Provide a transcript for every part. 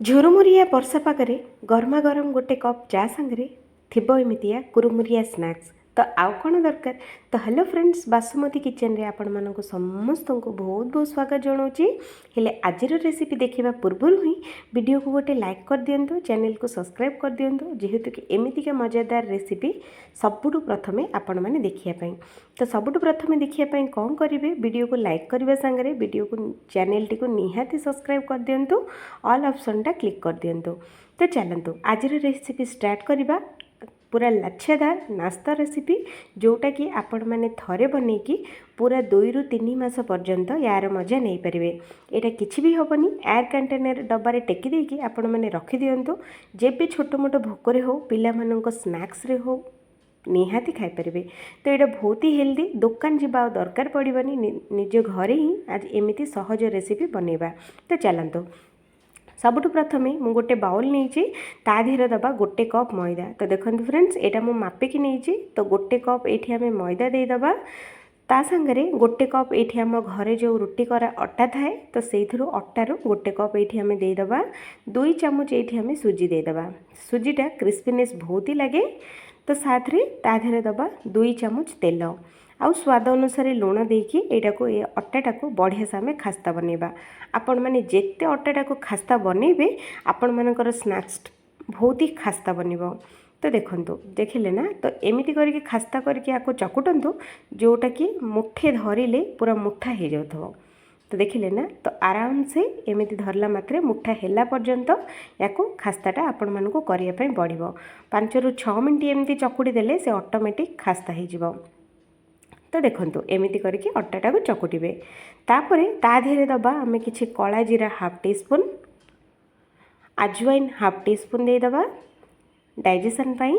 ଝୁରୁମୁରିଆ ବର୍ଷା ପାଗରେ ଗରମା ଗରମ ଗୋଟେ କପ୍ ଚା ସାଙ୍ଗରେ ଥିବ ଏମିତିଆ କୁରୁମୁରିଆ ସ୍ନାକ୍ସ ତ ଆଉ କ'ଣ ଦରକାର। ତ ହ୍ୟାଲୋ ଫ୍ରେଣ୍ଡସ୍, ବାସୁମତୀ କିଚେନ୍ରେ ଆପଣମାନଙ୍କୁ ସମସ୍ତଙ୍କୁ ବହୁତ ବହୁତ ସ୍ୱାଗତ ଜଣାଉଛି। ହେଲେ ଆଜିର ରେସିପି ଦେଖିବା ପୂର୍ବରୁ ହିଁ ଭିଡ଼ିଓକୁ ଗୋଟେ ଲାଇକ୍ କରିଦିଅନ୍ତୁ, ଚ୍ୟାନେଲକୁ ସବସ୍କ୍ରାଇବ୍ କରିଦିଅନ୍ତୁ, ଯେହେତୁ କି ଏମିତିକା ମଜାଦାର ରେସିପି ସବୁଠୁ ପ୍ରଥମେ ଆପଣମାନେ ଦେଖିବା ପାଇଁ। ତ ସବୁଠୁ ପ୍ରଥମେ ଦେଖିବା ପାଇଁ କ'ଣ କରିବେ, ଭିଡ଼ିଓକୁ ଲାଇକ୍ କରିବା ସାଙ୍ଗରେ ଚ୍ୟାନେଲଟିକୁ ନିହାତି ସବସ୍କ୍ରାଇବ୍ କରିଦିଅନ୍ତୁ, ଅଲ୍ ଅପସନ୍ଟା କ୍ଲିକ୍ କରିଦିଅନ୍ତୁ। ତ ଚାଲନ୍ତୁ ଆଜିର ରେସିପି ଷ୍ଟାର୍ଟ କରିବା। पूरा लच्छेदार नास्ता रेसिपी जोटाकि आपण मैंने थरे बनईकि पूरा 2 ରୁ 3 मास पर्यंत यार मजा नहीं पारे। यहाँ किसी भी हेनी, एयर कंटेनर डब्बारे टेकी देकी आपण मैंने रखी दिंतु, जब भी छोट मोट भोकर हो पिला स्नैक्स रे हो निहाती खाईपारे। तो यहाँ बहुत ही हेल्दी, दुकान जावा दरकार पड़ोनी, निज घरे ही आज एमती सहज रेसिपी बनइबा। तो चलतु सबुठ प्रथमे मु गोटे बाउल नहीं ता धीरे दबा गोटे कप मैदा। तो देखो फ्रेंड्स, यहाँ मुझे मापिकी नहीं, तो गोटे कप ये आम मैदा देदबा, ता सांगरे गोटे कप ये आम घरे जो रुटी करा अटा थाए तो से अटारू गोटे कप ये आम देदबा, 2 चामच ये आम सुजी देदबा। सुजीटा क्रिस्पीनेस बहुत ही लगे। तो साथ रे ता धीरे दबा 2 चामच तेल आउ स्वाद अनुसार लुण देकी एटाको ये अटाटा को बढ़िया से आम खास्ता बनइबा। आपण मैंने जेते अटाटा को खास्ता बनइबे आपण मानकर स्नैक्स बहुत ही खास्ता बनिबो। तो देखंतु देखिले ना, तो एमिति करके खास्ता करके आको चकुटंतु, जोटा कि मुठे धरिले पूरा मुठा हो जाउथबो। तो देखिले ना, तो आराम से एमिति धरला मात्रे मुठा हेला पर्यंत याको खास्ताटा आपण मानको करिया पय पड़िबो। 5 ରୁ 6 मिनिट एमिति चकुटी देले से ऑटोमेटिक खास्ता हो जिवो। तो देखंतु एमिति करके अट्टाटा को चकुटिबे। तापरे ता धीरे दबा आमे किछि कला जीरा हाफ टी स्पून, अजवाइन हाफ टी स्पून दे दबा डाइजेशन पाई।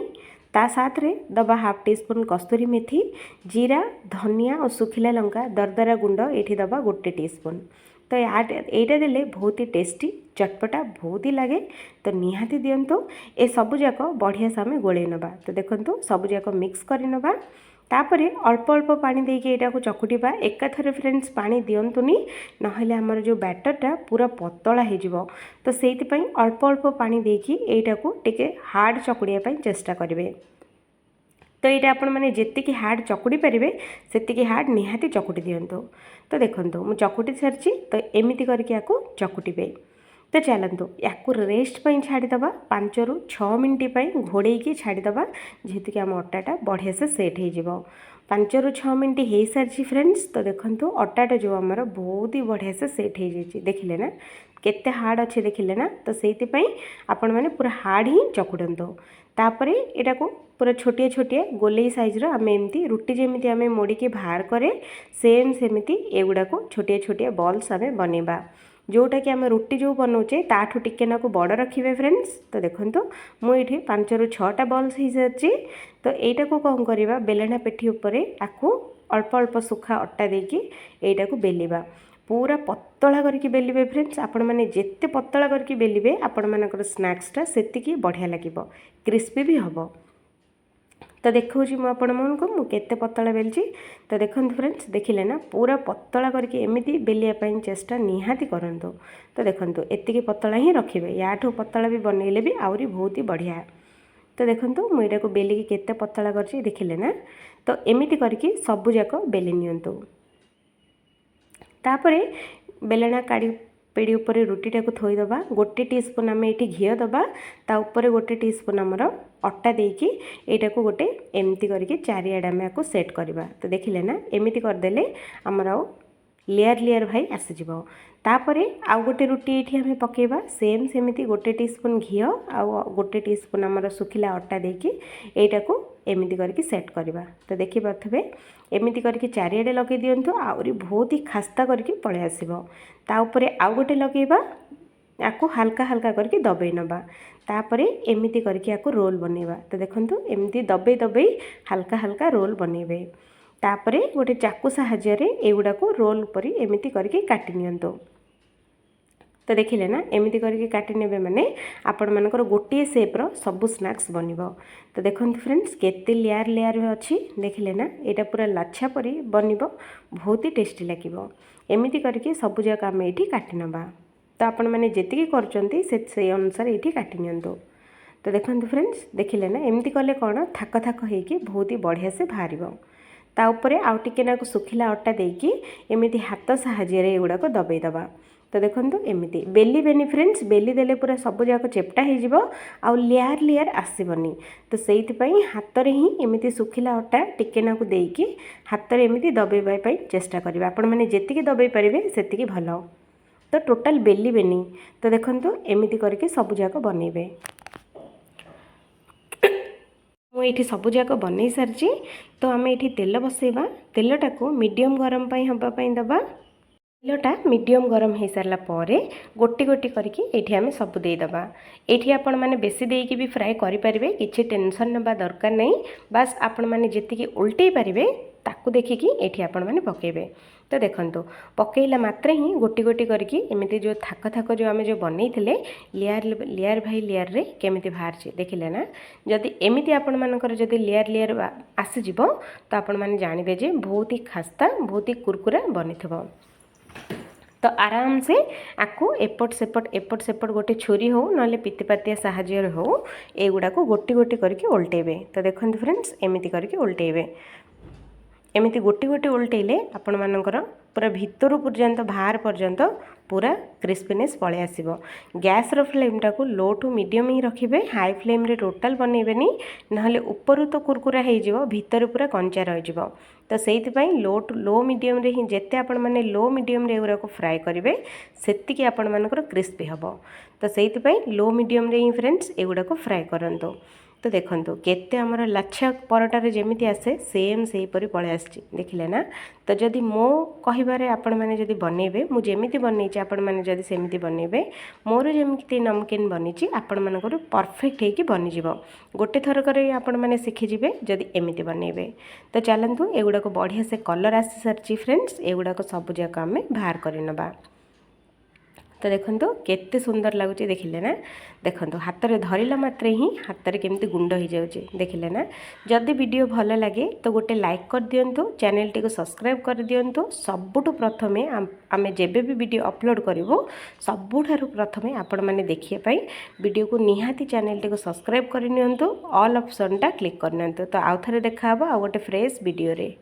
ता साथ रे दबा हाफ टी स्पून कस्तूरी मेथी, जीरा, धनिया और सुखिला लंका दरदरा गुंड ये दबा गोटे टी स्पून। तो यहाँ देले बहुत ही टेस्टी चटपटा बहुत ही लगे। तो निहाती दिंतु ए सबू जाक बढ़िया से आम गोले नबा। तो देखो सबू जाक मिक्स कर नबा। तापरे अल्प अल्प पानी देके एटा को चकुटिबा। एकाथरे फ्रेंड्स पानी दियंतुनी, नहले हमर जो बैटरटा पूरा पतला हो जिवो। तो सेइति अल्प अल्प पानी देकी एटा को टिके हार्ड चकुड़िया पई चेष्टा करिवे। तो ये आपण मैंने जेतिकी हार्ड चकुड़ी पारे सेतिकी हार्ड निहाती चकुटी दिंतु। तो देखो मु चकुटी सारी, तो एमिति करके याको चकुटिबे। तो चलतु याकू रेस्ट पर छाड़ीदबा 5 ରୁ 6 मिनिट घोड़े छाड़ीदबा, जेहेतु कि आम अटाटा बढ़िया से सेट हो 5 ରୁ 6 मिनिट हो सारी फ्रेंड्स। तो देखो अटाटा जो आमर बहुत ही बढ़िया से सेट हो जाए, देखिले ना केते हार्ड अच्छे देखिले ना। तो से आपण मैंने पूरा हार्ड ही चकुड़ंतु। तापरे एटा को पूरा छोटिया छोटिया गोले साइज रो आम एमती रुटी जेमिति आम मोड़िकी बाहर करे सेम सेमिति एगुड़ा को छोटिया छोटिया बॉल्स आम बनइबा। जोटा कि आम रुटी जो बनाऊे ताठू टिके नाकू बड़ रखिए फ्रेंड्स। तो देखो मुझे 5 ରୁ 6टा बॉल्स हो सारी। तो यहाँ को कौन करवा, बेलना पेठी उपरे आपको अल्प अल्प सुखा अट्टा देकी यहाँ को बेलिबा। पूरा पतला करके बेलिबे फ्रेंड्स। आपण मैंने जेते पतला करके बेलिबे आपण मानकर स्नैक्सटा सेतिकी बढ़िया लगिबो, क्रिस्पी भी हबो। तो देखौछि मु आपण मानको मु केते पतला बेलची। तो देखो फ्रेंड्स, देखिले ना पूरा पतला करके एमिति बेलिया पई चेष्टा निहाती करंतु। तो देखंतु एतिकी पतला ही रखिबे, याठू पतला भी बनइले भी आउरी बहुत ही बढ़िया। तो देखंतु मु एटा को बेलिकी केते पतला करछि, देखिले ना। तो एमिति करके सबु जाक बेली नियंतु। तापरे बेलना काढ़ी पेड़ी उपरे रुटीटा को थोईदबा। गोटे टीस्पून आम ये घी दबा, ता उपरे गोटे टीस्पून आमर अटा देकी यहाँ को गोटे एमती करके चारिआडे आम या सेट करवा। तो देखिले ना एमती करदेले आमर आउ लेयर लेयर भाई आसीजिवो। तापरे आउ गोटे रुटी ये आम पकेबा, सेम सेमिति गोटे टीस्पून घी आउ गोटे टीस्पून आमर सुखिला अटा देकी यहाँ को एमती करके सेट करवा। तो देखि पाथबे एमती करके चारिआडे लगे दिंतु, आउरी बहुत ही खास्ता करके पळे आसीबो। ता उपरे आउ गोटे लगेबा, याको हल्का हल्का करके दबे नबा। तापरे एमती करके याको रोल बनेबा। तो देखंतु एमती दबे दबे हल्का हल्का रोल बनेबे। तापरे गोटे चाकू साहाय्य रे एगुडा को रोल परी एमती करके काटी नियंतु। तो देखिले ना एमती करके काटी नेबे माने आपण मानकर गोटे शेप्र सबू स्नैक्स बनिबो। तो देखंतु फ्रेंड्स केते लेयर लेयर अच्छी, देखिले ना एटा पूरा लाछा परी बनिबो, बहुत ही टेस्टी लागिबो। एमती करके सबू जाक आम एठी काटी नबा। तो आपण मैंने जेतिकी करछंती से अनुसार ये काटि नियंतु। तो देखो फ्रेंड्स देखिले ना एमती कले कौन थाक थाक होगी बहुत ही बढ़िया से बाहर ता उपरे आउ टिके नाकु सुखिला अटा देकी एमिति हाथ साहाय्य एगुड़ाक दबेदबा। तो देखो एमती बेली बेनी फ्रेंड्स बेली देले पूरा सब जाक चेप्टा हो आउ लेयर लेयर आसबनी। तो से हाथ में ही एमती सुखिला अटा टिके नाकु देकी हाथ में एमती दबेबाई चेष्टा करिबा। आपण माने जेतिकी दबे पारिबे सेतिकी भल। तो टोटाल बेली बेनी। तो देखो एमती करके सब जाक बनइबे। मुझे सबुजाक बनई सारी। तो आम ये तेल बसैबा तेलटा को मीडियम गरम हाँपाई दबा। तेलटा मीडियम गरम हो सारा गोटी गोटी करके ये आम सब देदेबा। ये आपण मैंने बेसी देकी भी फ्राए करें किसी टेंशन नवा दरकार नहीं। बास आपण मैंने जी उल्टे पारे ताकू देखिकी ये आपण मैंने पकेबे। तो देखो पकेला मात्रे ही गोटी गोटी करके एमती जो थाक थाक जो आम जो बनई लेयर लेयर भाई लेयर रे केमिति बाहर देखिले ना। जदि एमती आपण मानकर जदि लेयर लेयर आसीज तो आपण मैंने जानबे जे बहुत ही खास्ता बहुत ही कुरकुरा बनी। तो आराम से आपको एपट सेपट गोटे छुरी हो ना पितिपातिया साहाय्य हो एगुड़ा को गोटी गोटी करके उल्टेबे। तो देखो फ्रेंड्स एमती करके उल्टेबे। एमती गोटी गोटी उल्टेले आपण मानकर पूरा भितर पर्यंत बाहर पर्यंत पूरा क्रिस्पीनेस पलि आसो। गैस फ्लेमटा को लो टू मीडियम ही रखिए। हाई फ्लेम रे टोटाल बनइबेनी ना ऊपर तो कुरकुरा हो भितर पूरा कंचा रही। तो से लो मीडियम रे ही जेते आपण माने लो मीडियम रे एगुरा को फ्राए करेंगे सेतिकी आपण मानकर क्रिस्पी हम। तो से लो मीडियम रे ही फ्रेंड्स एगुड़ा को फ्राए करंतु। तो देखो केते आमर लाछा परोटारे जेमिति आसे सेम से परी पळे आछि देखिले ना। तो जदि मो कहिबारे आपण माने जदि बनेबे मु जेमिति बनेछि आपण माने जदि सेमिति बनेबे मोर जेमिति नमकीन बनिछि आपण मानकर परफेक्ट हेकि बनि जिवो। गोटे थर करे आपण माने सिखि जिवे जदि एमिति बनेबे। तो चलंतु एगुडा को बढ़िया से कलर आसी सरछि फ्रेंड्स एगुडा को सब जाक आमे बाहर करिनबा। तो देखो केते सुंदर लगुच देखिले ना। देखो हाथ में धरला मात्रे ही हाथ में केमती गुंड हो जाए देखिले ना। जदि वीडियो भल लगे तो गोटे लाइक कर दिंतु चैनल टी को सब्सक्राइब कर दिंतु। सबुठु प्रथमे आमे जेबे भी वीडियो अपलोड करूँ सबुठारु प्रथमे आपण मैंने देखिए वीडियो को निहाती चैनल टी को सब्सक्राइब कर नियंतु ऑल ऑप्शन टा क्लिक कर नियंतु। तो आउ थे देखा आ गोटे फ्रेश वीडियो रे।